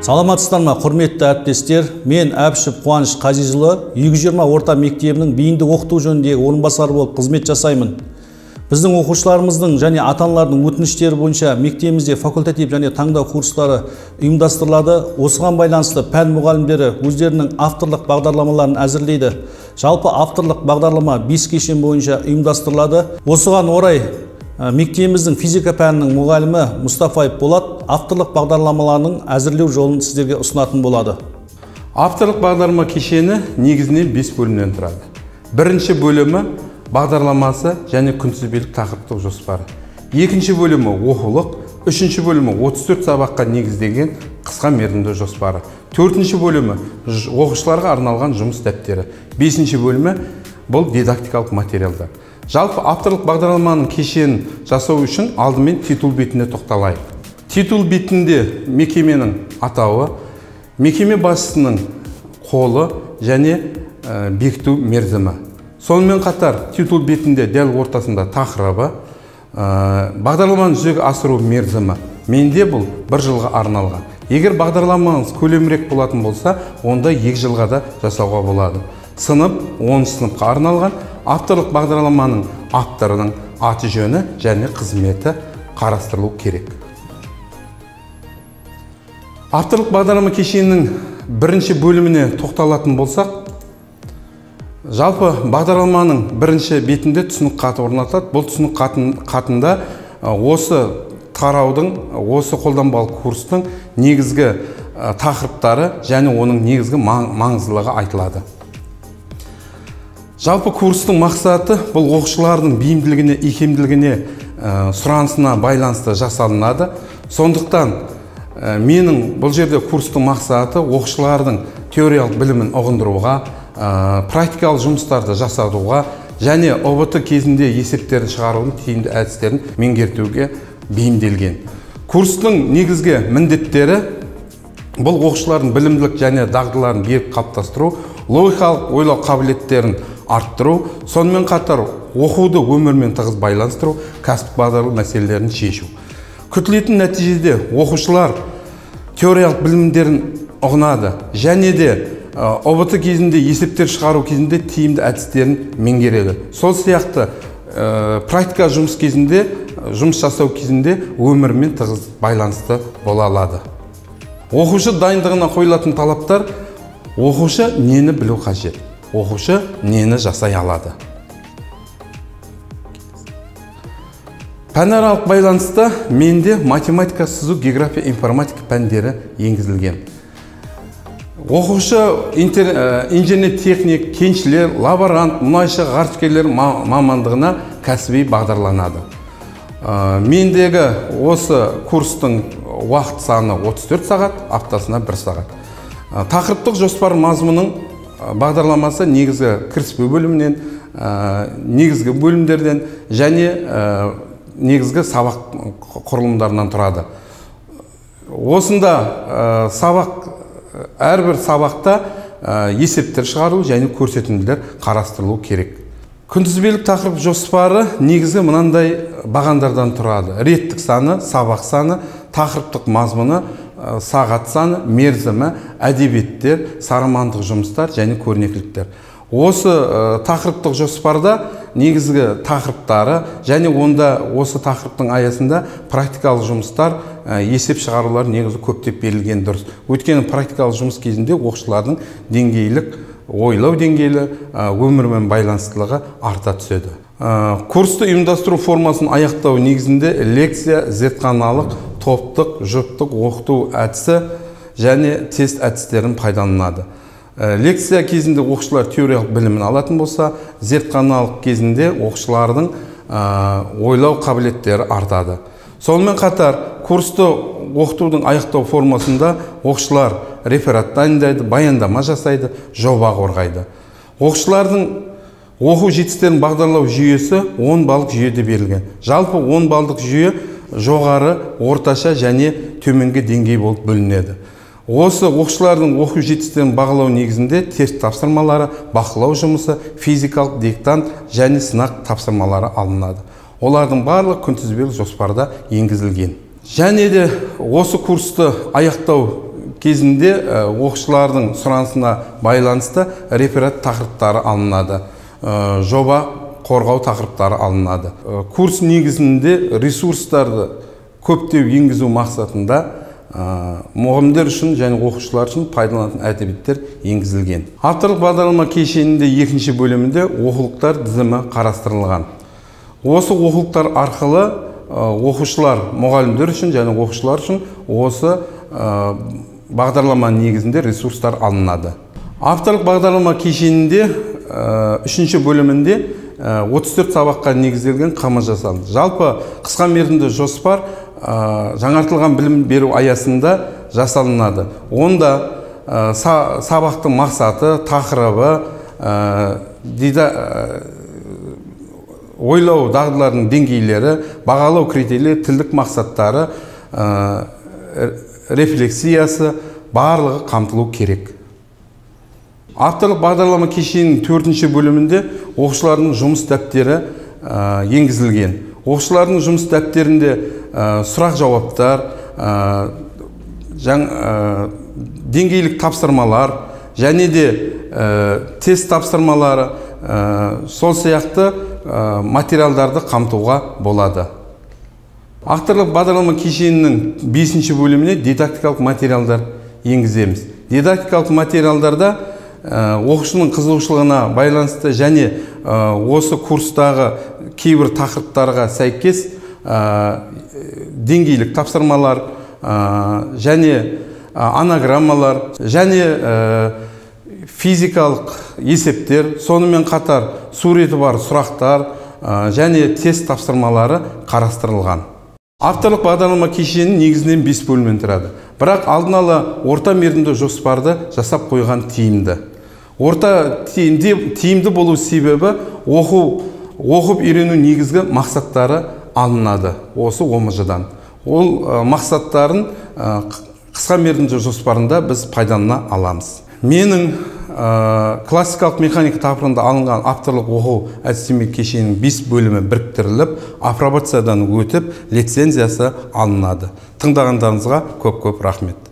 Саламатсыздар ма, құрметті әріптестер? Мен Әбішев Қуаныш Қазизұлы 220 орта мектебінің бейіндік оқыту жөніндегі орынбасары болып қызмет жасаймын. Біздің оқушыларымыздың және ата-аналардың өтініштері бойынша мектебімізде факультатив және таңдау курстары ұйымдастырылады. Осыған байланысты пән мұғалімдері өздерінің авторлық бағдарламаларын әзірлейді. Жалпы авторлық бағдарлама 5 кешен бойынша ұйымдастырылады. Осыған орай мектебіміздің физика пәнінің мұғалімі Мұстафаев Болат авторлық бағдарламаларының әзірлеу жолын сіздерге ұсынатын болады. Авторлық бағдарлама кешені негізінен 5 бөлімнен тұрады. Бірінші бөлімі бағдарламасы және күнтізбелік тақырыптық жоспары. Екінші бөлімі оқулық, үшінші бөлімі 34 сабаққа негізделген қысқа мерзімді жоспары. Төртінші бөлімі оқушыларға арналған жұмыс дәптері. Бесінші бөлімі бұл дидактикалық материалдар. Жалпы авторлық бағдарламаның кешенін жасау үшін алдымен титул бетіне тоқталайық. Титул бетінде мекеменің атауы, мекеме басшысының қолы және бекіту мерзімі. Сонымен қатар титул бетінде дәл ортасында тақырыбы, бағдарламаны жүзеге асыру мерзімі. Менде бұл 1 жылға арналған. Егер бағдарламаңыз көлемірек болатын болса, онда 2 жылға да жасауға болады. Сынып 10 сыныпқа арналған. Авторлық бағдарламаның авторының аты жөні және қызметі қарастырылу керек. Авторлық бағдарлама кешенінің бірінші бөліміне тоқталатын болсақ, жалпы бағдарламаның бірінші бетінде түсінік хаты орнатылады. Бұл түсінік хатында осы тараудың, осы қолданбалы курстың негізгі тақырыптары және оның негізгі маңыздылығы айтылады. Жалпы курстың мақсаты бұл оқушылардың бейімділігіне, икемділігіне, сұранысына байланысты жасалынады. Сондықтан менің бұл жерде курстың мақсаты оқушылардың теориялық білімін ұғындыруға, практикалық жұмыстарды жасауға және ОБТ кезінде есептерін шығарудың тиімді әдістерін меңгертуге бейімделген. Курстың негізгі міндеттері бұл оқушылардың білімділік және дағдыларын беріп қалыптастыру, логикалық ойлау қабілеттерін арттыру, сонымен қатар оқуды өмірмен тығыз байланыстыру, кәсіптік бағдарлы мәселелерін шешу. Күтілетін нәтижеде оқушылар теориялық білімдерін ұғынады және де ОБТ кезінде есептер шығару кезінде тиімді әдістерін меңгереді. Сол сияқты практика жұмыс кезінде, жұмыс жасау кезінде өмірмен тығыз байланысты бола алады. Оқушы дайындығына қойылатын талаптар: оқушы нені білу қажет, оқушы нені жасай алады. Пәнаралық байланыста менде математика, сызу, география, информатика пәндері енгізілген. Оқушы инженер техник, кеншілер, лаборант, мұнайшы, ғарышкерлер мамандығына кәсіби бағдарланады. Мендегі осы курстың уақыт саны 34 сағат, аптасына 1 сағат. Тақырыптық жоспар мазмұның бағдарламасы негізгі кіріспе бөлімінен, негізгі бөлімдерден және негізгі сабақ құрылымдарынан тұрады. Осында әрбір сабақта есептер шығару және көрсетімдер қарастырылу керек. Күнтізбелік тақырып жоспары негізгі мынандай бағандардан тұрады: реттік саны, сабақ саны, тақырыптық мазмұны, сағат саны, мерзімі, әдебиеттер, сарамандық жұмыстар және көрнекіліктер. Осы тақырыптық жоспарда негізгі тақырыптары және онда осы тақырыптың аясында практикалық жұмыстар, есеп шығарулар негізі көптеп берілген дұрыс. Өйткені практикалық жұмыс кезінде оқушылардың деңгейлік, ойлау деңгейлі, өмірмен байланыстылығы арта түседі. Курсты ұйымдастыру формасын аяқтау негізінде лекция, зертханалық, топтық, жұптық оқыту әдісі және тест әдістерін пайдаланады. Лекция кезінде оқушылар теориялық білімін алатын болса, зертханалық кезінде оқушылардың ойлау қабілеттері артады. Сонымен қатар, курсты оқытудың аяқтау формасында оқушылар реферат дайындайды, баяндама жасайды, жоба қорғайды. Оқушылардың оқу жетістіктерін бағдарлау жүйесі 10 балдық жүйеде берілген. Жалпы 10 балдық жүйе жоғары, орташа және төменгі деңгей болып бөлінеді. Осы оқушылардың оқу жетістіктерін бағалау негізінде тест тапсырмалары, бақылау жұмысы, физикалық диктант және сынақ тапсырмалары алынады. Олардың барлық күнтізбелік жоспарда енгізілген. Және де осы курсты аяқтау кезінде оқушылардың сұранысына байланысты реферат тақырыптары алынады, жоба қорғау тақырыптары алынады. Курс негізінде ресурстарды көптеу енгізу мақсатында мұғалімдер үшін және оқушылар үшін пайдаланатын әдебиеттер енгізілген. Авторлық бағдарлама кешенінде екінші бөлімінде оқулықтар тізімі қарастырылған. Осы оқулықтар арқылы оқушылар, мұғалімдер үшін және оқушылар үшін осы бағдарлама негізінде ресурстар алынады. Авторлық бағдарлама кешенінде үшінші бөлімінде 34 сабаққа негізделген қама жасалды. Жалпы қысқа мерзімді жоспар жаңартылған білім беру аясында жасалынады. Онда сабақтың мақсаты, тақырыбы, ойлау дағдыларының деңгейлері, бағалау критерийлері, тілдік мақсаттары, рефлексиясы барлығы қамтылу керек. Авторлық бағдарлама кешенінің 4-ші бөлімінде оқушылардың жұмыс дәптері енгізілген. Оқушылардың жұмыс дәптерінде сұрақ-жауаптар, деңгейлік тапсырмалар және де тест тапсырмалары, сол сияқты материалдарды қамтуға болады. Авторлық бағдарлама кешенінің 5-ші бөліміне дидактикалық материалдар енгіземіз. Дидактикалық материалдарда оқушының қызығушылығына байланысты және осы курстағы кейбір тақырыптарға сәйкес деңгейлік тапсырмалар және анаграммалар және физикалық есептер, сонымен қатар суреті бар сұрақтар және тест тапсырмалары қарастырылған. Авторлық бағдарлама кешенінің негізінен 5 бөлімнен тұрады. Бірақ алдын ала орта мерзімді жоспарды жасап қойған тиімді. Орта тиімді болу себебі оқып үйрену негізгі мақсаттары алынады осы ОМЖ-дан. Ол мақсаттарын қысқа мерзімді жоспарында біз пайдалана аламыз. Менің классикалық механика тақырыбында алынған авторлық оқу әдістеме кешенінің 5 бөлімі біріктіріліп, апробациядан өтіп, лицензиясы алынады. Тыңдағандарыңызға көп-көп рахмет.